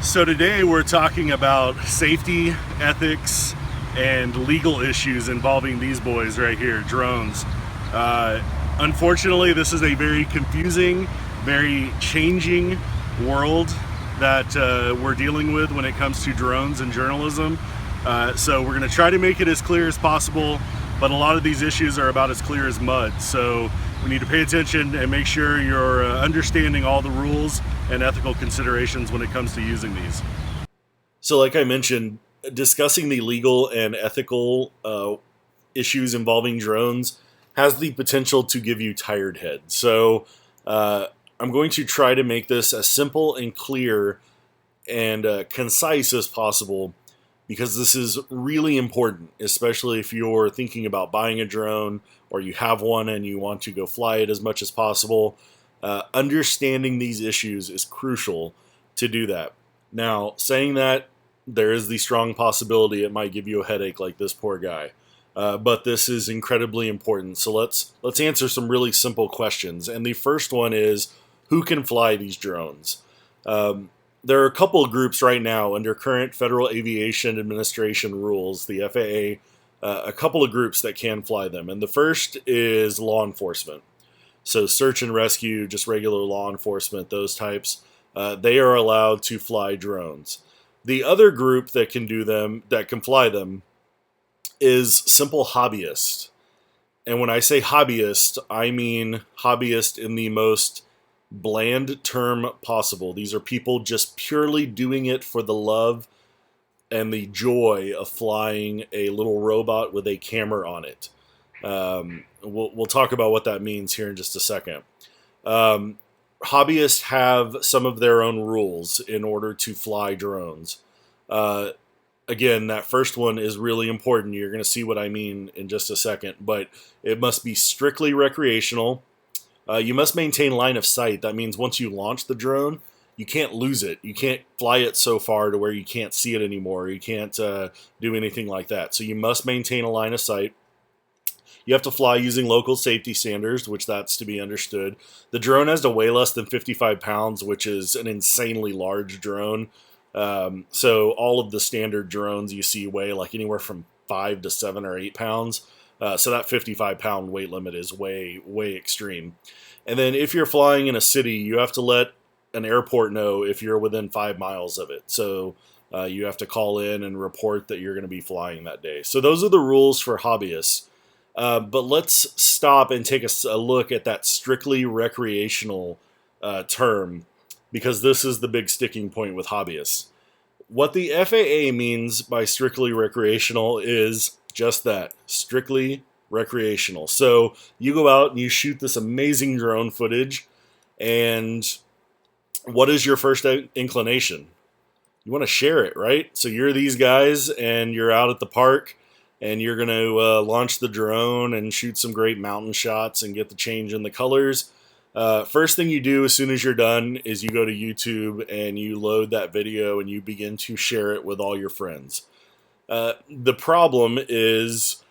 So today we're talking about safety, ethics, and legal issues involving these boys right here, drones. Unfortunately, this is a very confusing, very changing world that we're dealing with when it comes to drones and journalism. So we're going to try to make it as clear as possible, but a lot of these issues are about as clear as mud. So we need to pay attention and make sure you're understanding all the rules and ethical considerations when it comes to using these. So like I mentioned, discussing the legal and ethical issues involving drones has the potential to give you tired head. So I'm going to try to make this as simple and clear and concise as possible, because this is really important, especially if you're thinking about buying a drone or you have one and you want to go fly it as much as possible. Understanding these issues is crucial to do that. Now, saying that, there is the strong possibility it might give you a headache like this poor guy. But this is incredibly important. So let's answer some really simple questions. And the first one is, who can fly these drones? There are a couple of groups right now under current Federal Aviation Administration rules, the FAA, a couple of groups that can fly them. And the first is law enforcement. So search and rescue, just regular law enforcement, those types, they are allowed to fly drones. The other group that can do them, that can fly them, is simple hobbyists. And when I say hobbyist, I mean hobbyist in the most bland term possible. These are people just purely doing it for the love and the joy of flying a little robot with a camera on it. We'll talk about what that means here in just a second. Hobbyists have some of their own rules in order to fly drones. Again, that first one is really important. You're going to see what I mean in just a second, but it must be strictly recreational. You must maintain line of sight. That means once you launch the drone, you can't lose it. You can't fly it so far to where you can't see it anymore. You can't do anything like that. So you must maintain a line of sight. You have to fly using local safety standards, which that's to be understood. The drone has to weigh less than 55 pounds, which is an insanely large drone. So all of the standard drones you see weigh like anywhere from 5 to 7 or 8 pounds. So that 55-pound weight limit is way, way extreme. And then if you're flying in a city, you have to let an airport know if you're within 5 miles of it. So you have to call in and report that you're going to be flying that day. So those are the rules for hobbyists. But let's stop and take a look at that strictly recreational term, because this is the big sticking point with hobbyists. What the FAA means by strictly recreational is just that, strictly recreational. So you go out and you shoot this amazing drone footage, and what is your first inclination? You want to share it, right? So you're these guys and you're out at the park, and you're going to launch the drone and shoot some great mountain shots and get the change in the colors. First thing you do as soon as you're done is you go to YouTube and you load that video and you begin to share it with all your friends. The problem is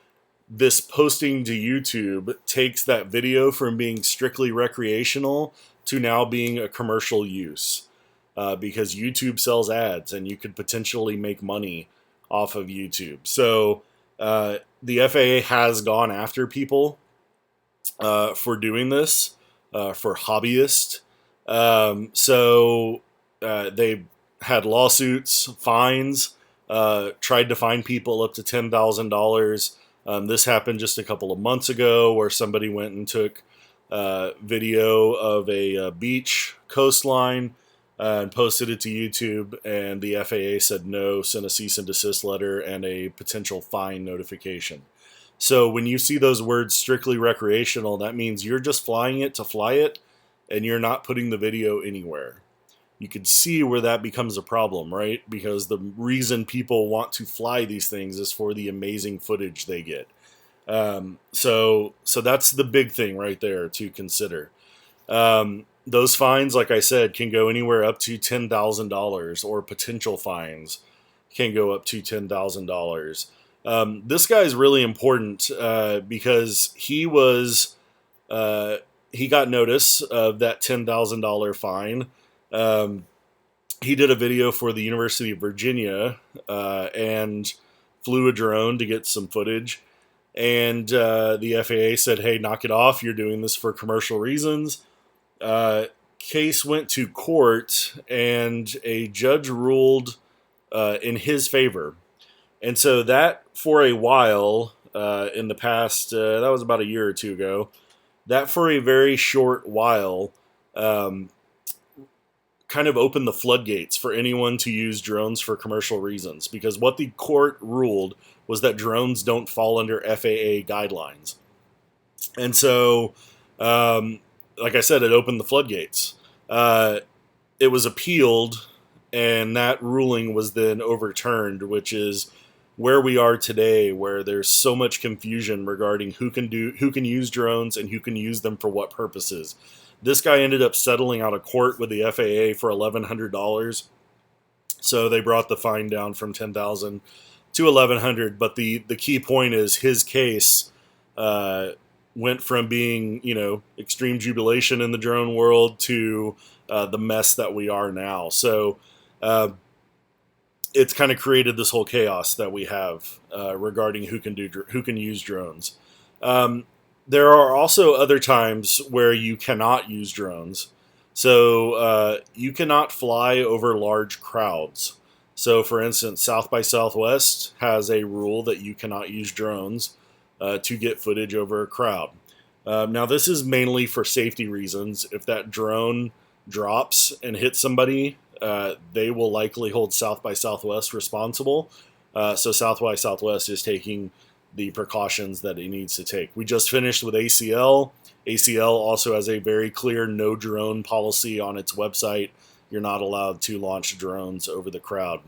this posting to YouTube takes that video from being strictly recreational to now being a commercial use, because YouTube sells ads and you could potentially make money off of YouTube. So the FAA has gone after people for doing this, for hobbyists. So they had lawsuits, fines, tried to fine people up to $10,000. This happened just a couple of months ago, where somebody went and took video of a beach coastline and posted it to YouTube, and the FAA said no, sent a cease and desist letter and a potential fine notification. So when you see those words strictly recreational, that means you're just flying it to fly it, and you're not putting the video anywhere. You could see where that becomes a problem, right? Because the reason people want to fly these things is for the amazing footage they get. So that's the big thing right there to consider. Those fines, like I said, can go anywhere up to $10,000, or potential fines can go up to $10,000. This guy is really important because he got notice of that $10,000 fine. he did a video for the University of Virginia and flew a drone to get some footage. And the FAA said, hey, knock it off. You're doing this for commercial reasons. Case went to court, and a judge ruled in his favor. And so that, for a while, in the past, that was about a year or two ago, that for a very short while kind of opened the floodgates for anyone to use drones for commercial reasons. Because what the court ruled was that drones don't fall under FAA guidelines. And so, like I said, it opened the floodgates. It was appealed, and that ruling was then overturned, which is where we are today, where there's so much confusion regarding who can use drones and who can use them for what purposes. This guy ended up settling out of court with the FAA for $1,100. So they brought the fine down from $10,000 to $1,100. But the key point is his case went from being, extreme jubilation in the drone world to the mess that we are now. So it's kind of created this whole chaos that we have regarding who can use drones. There are also other times where you cannot use drones. So you cannot fly over large crowds. So, for instance, South by Southwest has a rule that you cannot use drones to get footage over a crowd. Now, this is mainly for safety reasons. If that drone drops and hits somebody, they will likely hold South by Southwest responsible. So South by Southwest is taking the precautions that it needs to take. We just finished with ACL. ACL also has a very clear no drone policy on its website. You're not allowed to launch drones over the crowd.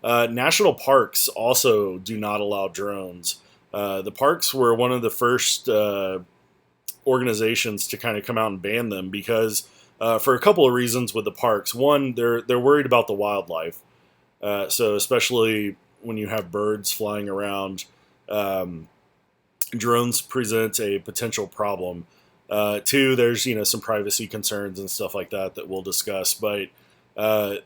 National parks also do not allow drones. The parks were one of the first organizations to kind of come out and ban them because for a couple of reasons with the parks. One, they're worried about the wildlife. So especially when you have birds flying around, drones present a potential problem. Two, there's some privacy concerns and stuff like that we'll discuss. But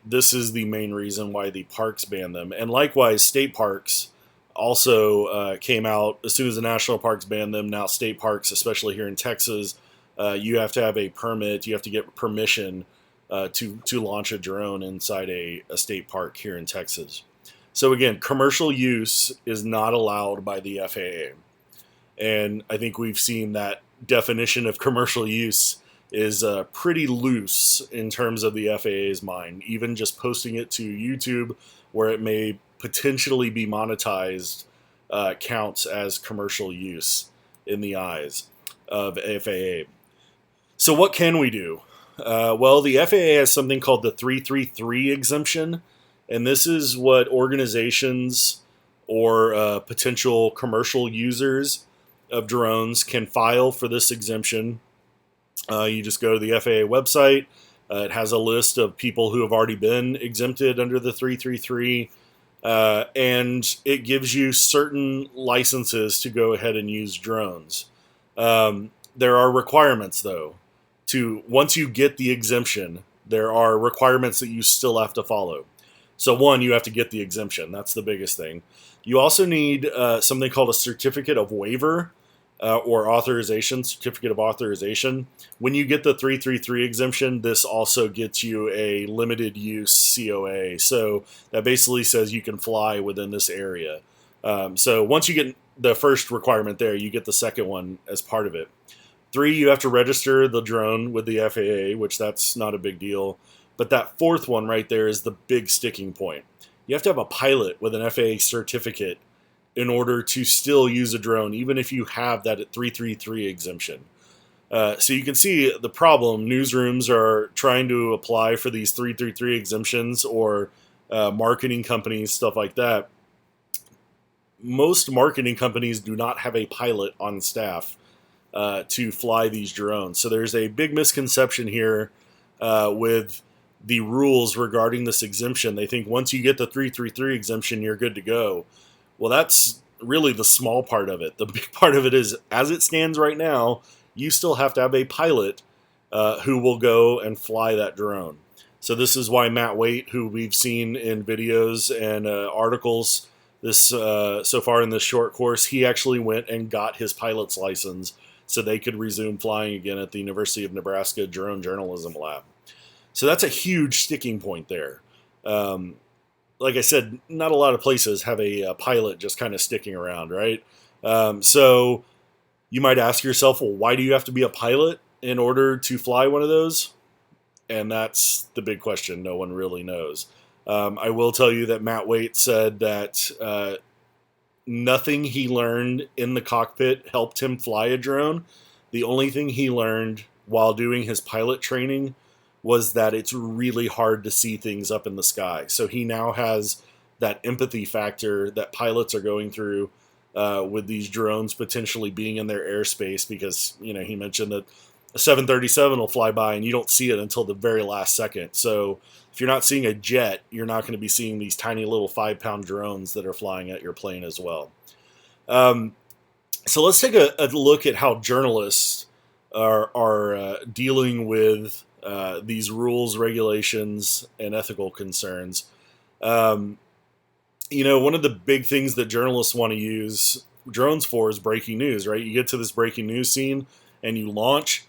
this is the main reason why the parks ban them. And likewise, state parks also came out as soon as the national parks banned them. Now state parks, especially here in Texas, you have to have a permit. You have to get permission to launch a drone inside a state park here in Texas. So again, commercial use is not allowed by the FAA. And I think we've seen that definition of commercial use is pretty loose in terms of the FAA's mind. Even just posting it to YouTube where it may potentially be monetized counts as commercial use in the eyes of FAA. So what can we do? Well, the FAA has something called the 333 exemption. And this is what organizations or potential commercial users of drones can file for this exemption. You just go to the FAA website. It has a list of people who have already been exempted under the 333. And it gives you certain licenses to go ahead and use drones. There are requirements, though. Once you get the exemption, there are requirements that you still have to follow. So one, you have to get the exemption. That's the biggest thing. You also need something called a certificate of waiver or authorization, certificate of authorization. When you get the 333 exemption, this also gets you a limited use COA. So that basically says you can fly within this area. So once you get the first requirement there, you get the second one as part of it. 3, you have to register the drone with the FAA, which that's not a big deal. But that fourth one right there is the big sticking point. You have to have a pilot with an FAA certificate in order to still use a drone, even if you have that 333 exemption. So you can see the problem. Newsrooms are trying to apply for these 333 exemptions, or marketing companies, stuff like that. Most marketing companies do not have a pilot on staff to fly these drones. So there's a big misconception here with the rules regarding this exemption. They think once you get the 333 exemption, you're good to go. Well, that's really the small part of it. The big part of it is, as it stands right now, you still have to have a pilot who will go and fly that drone. So this is why Matt Waite, who we've seen in videos and articles this so far in this short course, he actually went and got his pilot's license so they could resume flying again at the University of Nebraska Drone Journalism Lab. So that's a huge sticking point there. Like I said, not a lot of places have a pilot just kind of sticking around, right? So you might ask yourself, well, why do you have to be a pilot in order to fly one of those? And that's the big question. No one really knows. I will tell you that Matt Waite said that nothing he learned in the cockpit helped him fly a drone. The only thing he learned while doing his pilot training was that it's really hard to see things up in the sky. So he now has that empathy factor that pilots are going through with these drones potentially being in their airspace, because he mentioned that a 737 will fly by and you don't see it until the very last second. So if you're not seeing a jet, you're not going to be seeing these tiny little 5-pound drones that are flying at your plane as well. So let's take a look at how journalists are dealing with these rules, regulations, and ethical concerns. One of the big things that journalists want to use drones for is breaking news, right? You get to this breaking news scene and you launch.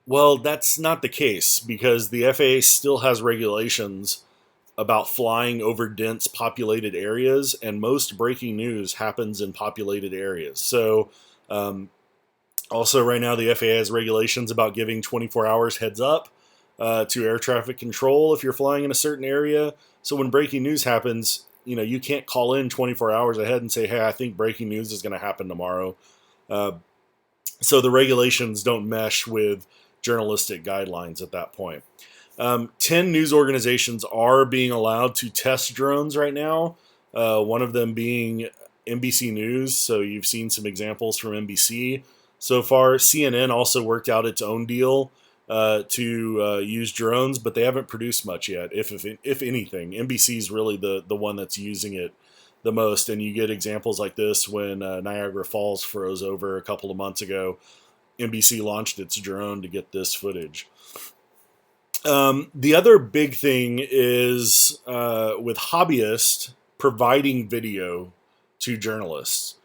Well, that's not the case, because the FAA still has regulations about flying over dense populated areas, and most breaking news happens in populated areas. So also right now the FAA has regulations about giving 24 hours heads up to air traffic control if you're flying in a certain area. So when breaking news happens, you can't call in 24 hours ahead and say, hey, I think breaking news is going to happen tomorrow. So the regulations don't mesh with journalistic guidelines at that point. 10 news organizations are being allowed to test drones right now, one of them being NBC News. So you've seen some examples from NBC so far. CNN also worked out its own deal to use drones, but they haven't produced much yet, if anything. NBC is really the one that's using it the most, and you get examples like this when Niagara Falls froze over a couple of months ago. NBC launched its drone to get this footage. The other big thing is with hobbyists providing video to journalists.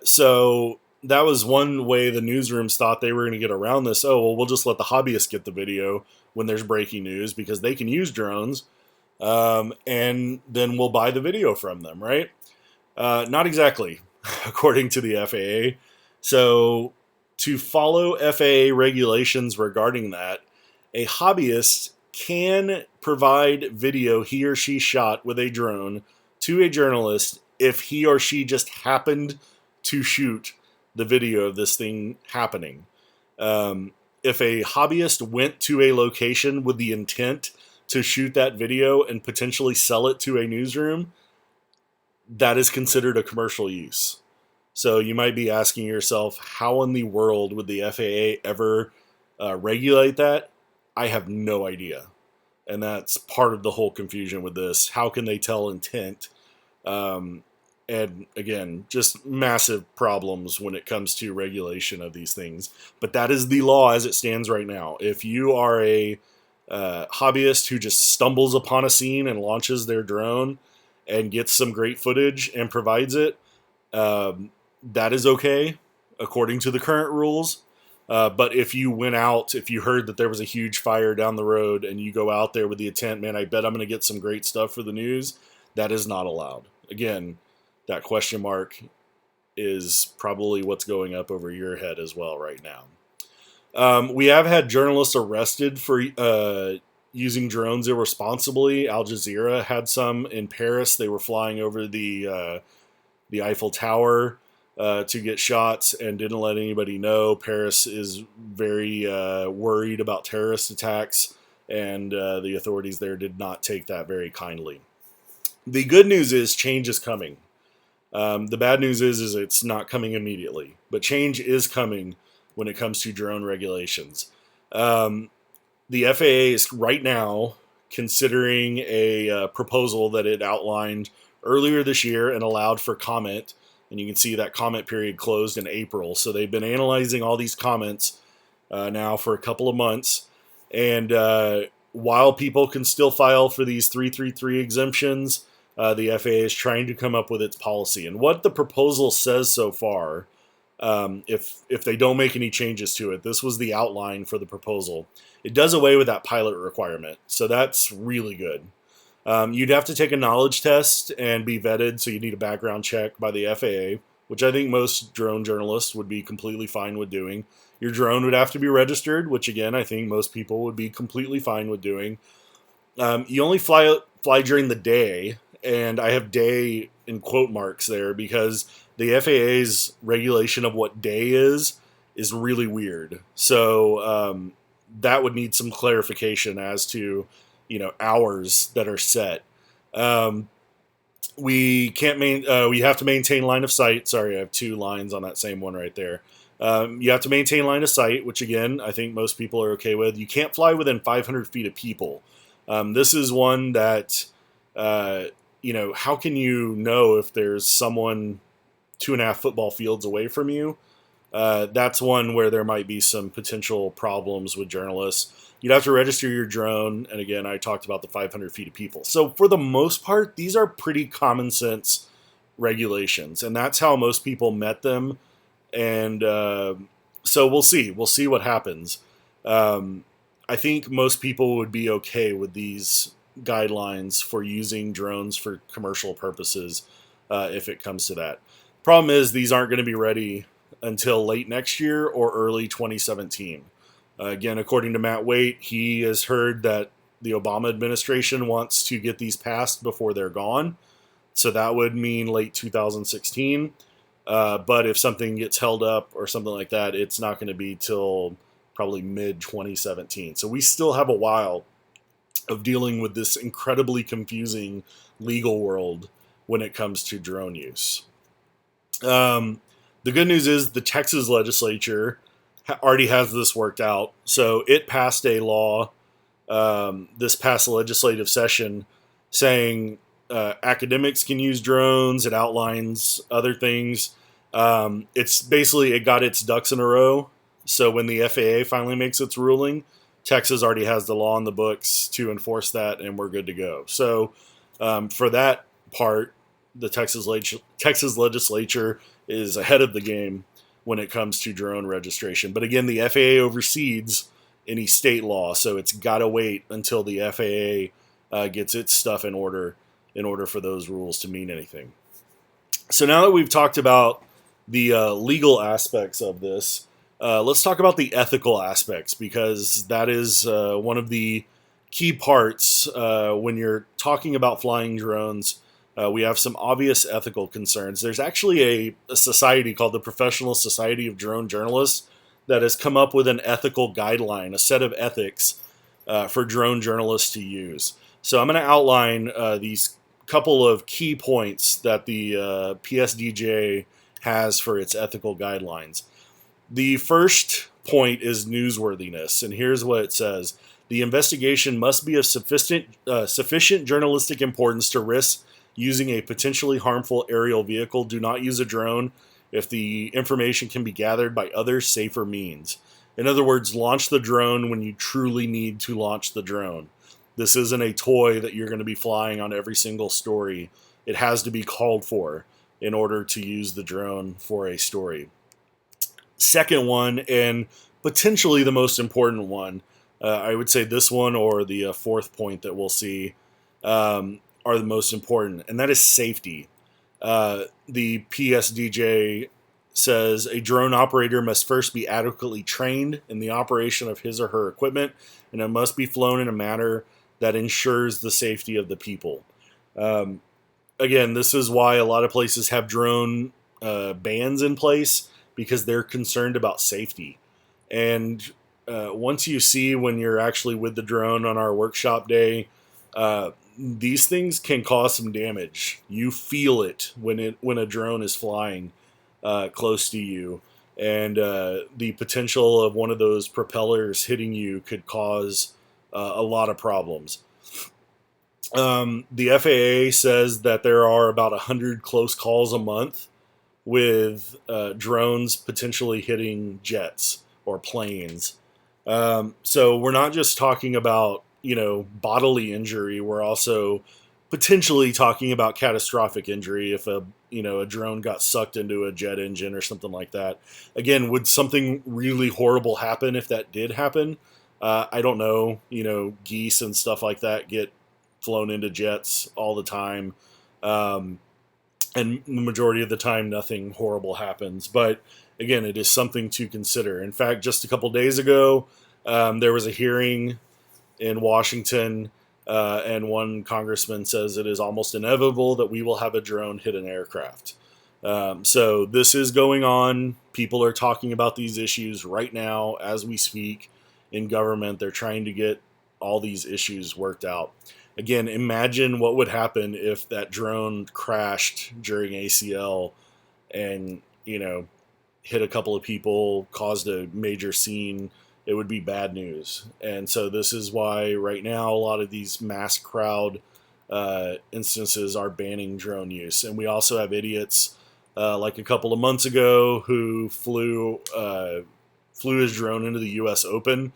So that was one way the newsrooms thought they were going to get around this. Oh, well, we'll just let the hobbyists get the video when there's breaking news, because they can use drones, and then we'll buy the video from them, right? Not exactly, according to the FAA. So to follow FAA regulations regarding that, a hobbyist can provide video he or she shot with a drone to a journalist if he or she just happened to shoot the video of this thing happening. If a hobbyist went to a location with the intent to shoot that video and potentially sell it to a newsroom, that is considered a commercial use. So you might be asking yourself, how in the world would the FAA ever regulate that? I have no idea. And that's part of the whole confusion with this. How can they tell intent? And again, just massive problems when it comes to regulation of these things. But that is the law as it stands right now. If you are a hobbyist who just stumbles upon a scene and launches their drone and gets some great footage and provides it, that is okay according to the current rules. But if you went out, if you heard that there was a huge fire down the road and you go out there with the intent, man, I bet I'm going to get some great stuff for the news, that is not allowed. Again, that question mark is probably what's going up over your head as well right now. We have had journalists arrested for using drones irresponsibly. Al Jazeera had some in Paris. They were flying over the Eiffel Tower to get shots and didn't let anybody know. Paris is very worried about terrorist attacks, and the authorities there did not take that very kindly. The good news is change is coming. The bad news is it's not coming immediately, but change is coming when it comes to drone regulations. The FAA is right now considering a proposal that it outlined earlier this year and allowed for comment. And you can see that comment period closed in April. So they've been analyzing all these comments now for a couple of months. And while people can still file for these 333 exemptions, the FAA is trying to come up with its policy. And what the proposal says so far, if they don't make any changes to it, this was the outline for the proposal. It does away with that pilot requirement, so that's really good. You'd have to take a knowledge test and be vetted, so you need a background check by the FAA, which I think most drone journalists would be completely fine with doing. Your drone would have to be registered, which again, I think most people would be completely fine with doing. You only fly during the day, and I have day in quote marks there because the FAA's regulation of what day is really weird. So that would need some clarification as to, hours that are set. We can't we have to maintain line of sight. Sorry, I have two lines on that same one right there. You have to maintain line of sight, which again, I think most people are okay with. You can't fly within 500 feet of people. This is one that, how can you know if there's someone 2.5 football fields away from you? That's one where there might be some potential problems with journalists. You'd have to register your drone, and again, I talked about the 500 feet of people. So for the most part, these are pretty common sense regulations, and that's how most people met them. And so we'll see. We'll see what happens. I think most people would be okay with these guidelines for using drones for commercial purposes if it comes to that. Problem is, these aren't going to be ready until late next year or early 2017. Again, according to Matt Waite, he has heard that the Obama administration wants to get these passed before they're gone. So that would mean late 2016. But if something gets held up or something like that, it's not going to be till probably mid-2017. So we still have a while of dealing with this incredibly confusing legal world when it comes to drone use. The good news is the Texas legislature already has this worked out. So it passed a law this past legislative session saying academics can use drones. It outlines other things. It's basically, it got its ducks in a row. So when the FAA finally makes its ruling, Texas already has the law in the books to enforce that, and we're good to go. So for that part, the Texas legislature is ahead of the game when it comes to drone registration. But again, the FAA oversees any state law, so it's got to wait until the FAA gets its stuff in order for those rules to mean anything. So now that we've talked about the legal aspects of this, let's talk about the ethical aspects, because that is one of the key parts when you're talking about flying drones. We have some obvious ethical concerns. There's actually a society called the Professional Society of Drone Journalists that has come up with an ethical guideline, a set of ethics for drone journalists to use. So I'm going to outline these couple of key points that the PSDJ has for its ethical guidelines. The first point is newsworthiness, and here's what it says. The investigation must be of sufficient journalistic importance to risk using a potentially harmful aerial vehicle. Do not use a drone if the information can be gathered by other safer means. In other words, launch the drone when you truly need to launch the drone. This isn't a toy that you're going to be flying on every single story. It has to be called for in order to use the drone for a story. Second one, and potentially the most important one, I would say this one or the fourth point that we'll see are the most important, and that is safety. The PSDJ says a drone operator must first be adequately trained in the operation of his or her equipment, and it must be flown in a manner that ensures the safety of the people. Again, this is why a lot of places have drone bans in place, because they're concerned about safety. And once you see when you're actually with the drone on our workshop day, these things can cause some damage. You feel it when a drone is flying close to you, and the potential of one of those propellers hitting you could cause a lot of problems. The FAA says that there are about 100 close calls a month with drones potentially hitting jets or planes. So we're not just talking about bodily injury. We're also potentially talking about catastrophic injury if a drone got sucked into a jet engine or something like that. Again, would something really horrible happen if that did happen? I don't know. Geese and stuff like that get flown into jets all the time. And the majority of the time, nothing horrible happens. But again, it is something to consider. In fact, just a couple days ago, there was a hearing in Washington, and one congressman says it is almost inevitable that we will have a drone hit an aircraft. So this is going on. People are talking about these issues right now as we speak in government. They're trying to get all these issues worked out. Again, imagine what would happen if that drone crashed during ACL and, hit a couple of people, caused a major scene. It would be bad news. And so this is why right now a lot of these mass crowd instances are banning drone use. And we also have idiots like a couple of months ago who flew his drone into the U.S. Open.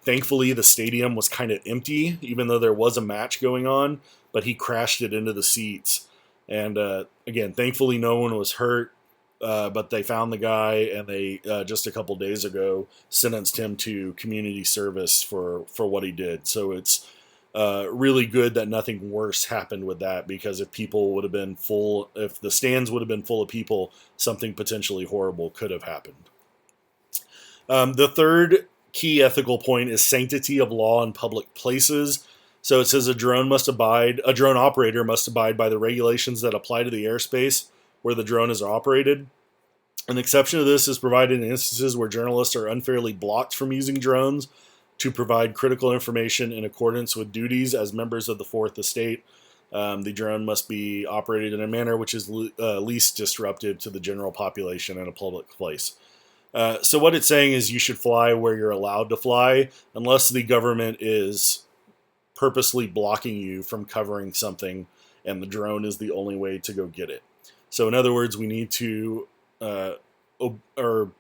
Thankfully, the stadium was kind of empty, even though there was a match going on, but he crashed it into the seats. And again, thankfully, no one was hurt, but they found the guy, and they just a couple days ago sentenced him to community service for what he did. So it's really good that nothing worse happened with that, because if the stands would have been full of people, something potentially horrible could have happened. The third key ethical point is sanctity of law in public places. So it says a drone operator must abide by the regulations that apply to the airspace where the drone is operated. An exception to this is provided in instances where journalists are unfairly blocked from using drones to provide critical information in accordance with duties as members of the Fourth Estate. The drone must be operated in a manner which is least disruptive to the general population in a public place. So what it's saying is you should fly where you're allowed to fly unless the government is purposely blocking you from covering something and the drone is the only way to go get it. So in other words, we need to understand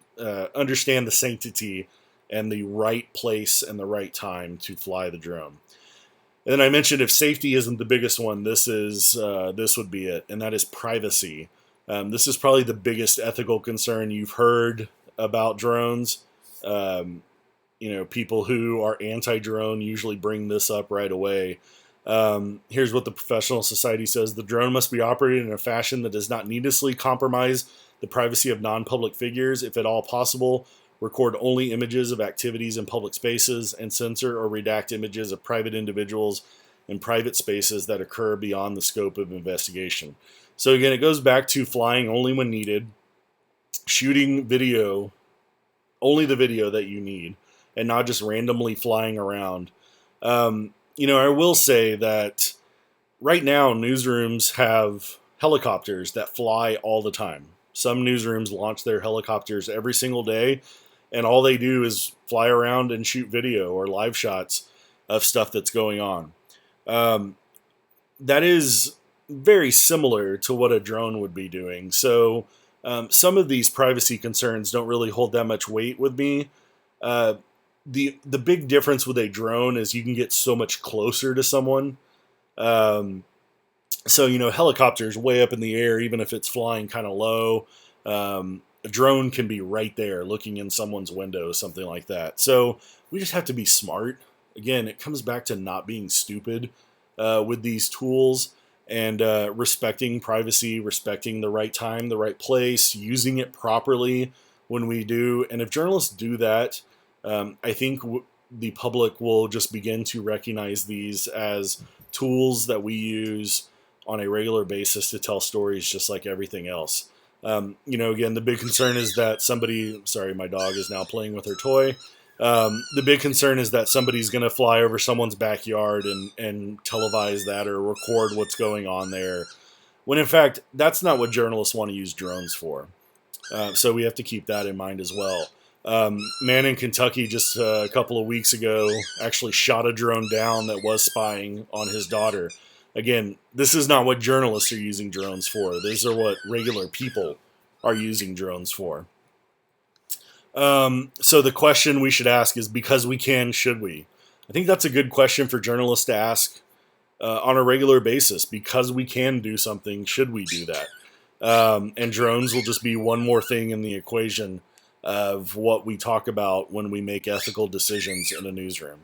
the sanctity and the right place and the right time to fly the drone. And then I mentioned if safety isn't the biggest one, this would be it, and that is privacy. This is probably the biggest ethical concern you've heard about drones. People who are anti-drone usually bring this up right away. Here's what the Professional Society says. The drone must be operated in a fashion that does not needlessly compromise the privacy of non-public figures. If at all possible, record only images of activities in public spaces and censor or redact images of private individuals in private spaces that occur beyond the scope of investigation. So again, it goes back to flying only when needed, shooting video, only the video that you need, and not just randomly flying around. I will say that right now newsrooms have helicopters that fly all the time. Some newsrooms launch their helicopters every single day, and all they do is fly around and shoot video or live shots of stuff that's going on. That is very similar to what a drone would be doing. So some of these privacy concerns don't really hold that much weight with me. The big difference with a drone is you can get so much closer to someone. Helicopters way up in the air, even if it's flying kind of low. A drone can be right there looking in someone's window, something like that. So we just have to be smart. Again, it comes back to not being stupid with these tools, and respecting privacy, respecting the right time, the right place, using it properly when we do. And if journalists do that, I think the public will just begin to recognize these as tools that we use on a regular basis to tell stories just like everything else. Again, the big concern is that my dog is now playing with her toy. The big concern is that somebody's going to fly over someone's backyard and televise that or record what's going on there, when in fact, that's not what journalists want to use drones for. So we have to keep that in mind as well. Man in Kentucky just a couple of weeks ago actually shot a drone down that was spying on his daughter. Again, this is not what journalists are using drones for. These are what regular people are using drones for. So the question we should ask is, because we can, should we? I think that's a good question for journalists to ask on a regular basis, because we can do something. Should we do that? And drones will just be one more thing in the equation of what we talk about when we make ethical decisions in a newsroom.